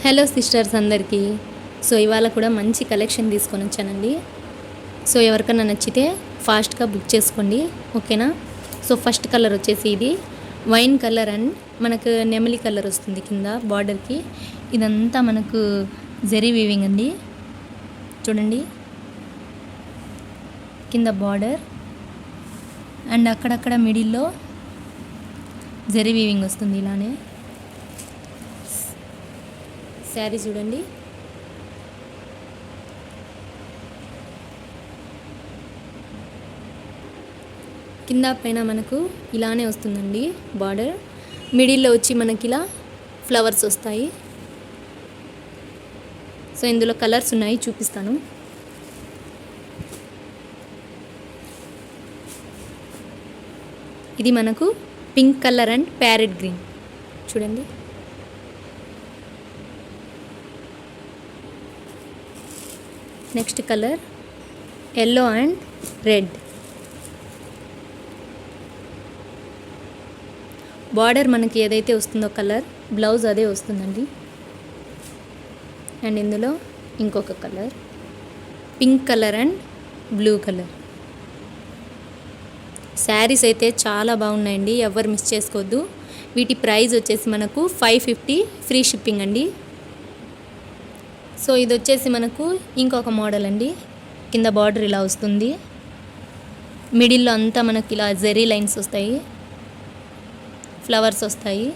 Hello sisters అందరికీ. So ఇవాళ కూడా మంచి కలెక్షన్ తీసుకొని వచ్చానండి. సో ఎవరికైనా నచ్చితే ఫాస్ట్గా బుక్ చేసుకోండి, ఓకేనా. సో ఫస్ట్ కలర్ వచ్చేసి ఇది వైన్ కలర్ అండ్ మనకు నెమలి కలర్ వస్తుంది కింద బార్డర్కి. ఇదంతా మనకు జరీ వీవింగ్ అండి, చూడండి కింద బార్డర్ అండ్ అక్కడక్కడ మిడిల్లో జరీ వీవింగ్ వస్తుంది ఇలానే. శారీ చూడండి, కింద పైన మనకు ఇలానే వస్తుందండి బార్డర్. మిడిల్లో వచ్చి మనకి ఇలా ఫ్లవర్స్ వస్తాయి. సో ఇందులో కలర్స్ ఉన్నాయి, చూపిస్తాను. ఇది మనకు pink colour and parrot green, చూడండి. Next colour yellow and red. Border మనకి ఏదైతే వస్తుందో కలర్, బ్లౌజ్ అదే వస్తుందండి. అండ్ ఇందులో ఇంకొక colour pink colour and blue colour. Saris అయితే చాలా బాగున్నాయండి, ఎవరు మిస్ చేసుకోవద్దు. వీటి ప్రైస్ వచ్చేసి మనకు 550 ఫ్రీ షిప్పింగ్ అండి. సో ఇది వచ్చేసి మనకు ఇంకొక మోడల్ అండి. కింద బార్డర్ ఇలా వస్తుంది, మిడిల్లో అంతా మనకి ఇలా జెరీ లైన్స్ వస్తాయి, ఫ్లవర్స్ వస్తాయి.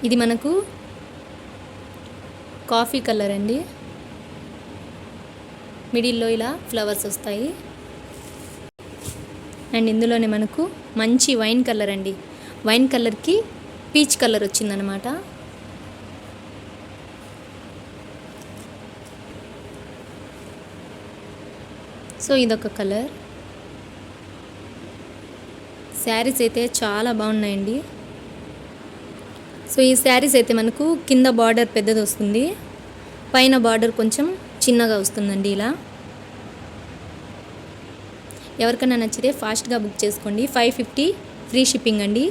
ఇది మనకు కాఫీ కలర్ అండి, మిడిల్లో ఇలా ఫ్లవర్స్ వస్తాయి. అండ్ ఇందులోనే మనకు మంచి వైన్ కలర్ అండి, వైన్ కలర్కి పీచ్ కలర్ వచ్చిందనమాట. సో ఇదొక కలర్. శారీస్ అయితే చాలా బాగున్నాయండి. సో ఈ శారీస్ అయితే మనకు కింద బార్డర్ పెద్దది వస్తుంది, పైన బార్డర్ కొంచెం చిన్నగా వస్తుందండి ఇలా. ఎవరికైనా నచ్చితే ఫాస్ట్గా బుక్ చేసుకోండి. 550 ఫ్రీ షిప్పింగ్ అండి.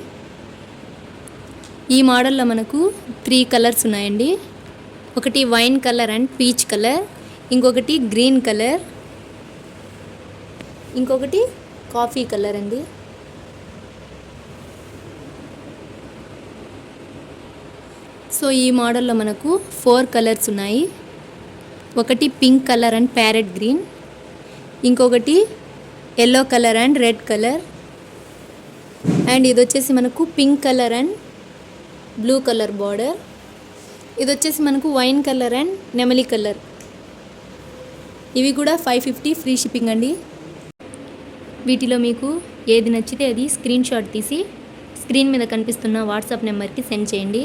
ఈ మోడల్లో మనకు 3 కలర్స్ ఉన్నాయండి. ఒకటి wine colour and peach colour, ఇంకొకటి గ్రీన్ కలర్, ఇంకొకటి కాఫీ కలర్ అండి. సో ఈ మోడల్లో మనకు 4 కలర్స్ ఉన్నాయి. ఒకటి pink colour and parrot green, ఇంకొకటి yellow colour and red colour, and ఇది వచ్చేసి మనకు pink colour and blue colour border. ఇది వచ్చేసి మనకు వైన్ కలర్ అండ్ నెమలి కలర్. ఇవి కూడా 550 ఫ్రీ షిప్పింగ్ అండి. వీటిలో మీకు ఏది నచ్చితే అది స్క్రీన్ షాట్ తీసి స్క్రీన్ మీద కనిపిస్తున్న వాట్సాప్ నెంబర్కి సెండ్ చేయండి.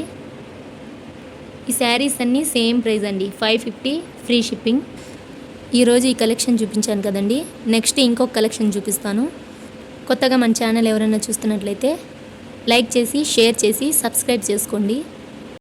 ఈ శారీస్ అన్నీ సేమ్ ప్రైస్ అండి, 550 ఫ్రీ షిప్పింగ్. ఈరోజు ఈ కలెక్షన్ చూపించాను కదండి, నెక్స్ట్ ఇంకొక కలెక్షన్ చూపిస్తాను. కొత్తగా మన ఛానల్ ఎవరైనా చూస్తున్నట్లయితే లైక్ చేసి, షేర్ చేసి, సబ్స్క్రైబ్ చేసుకోండి.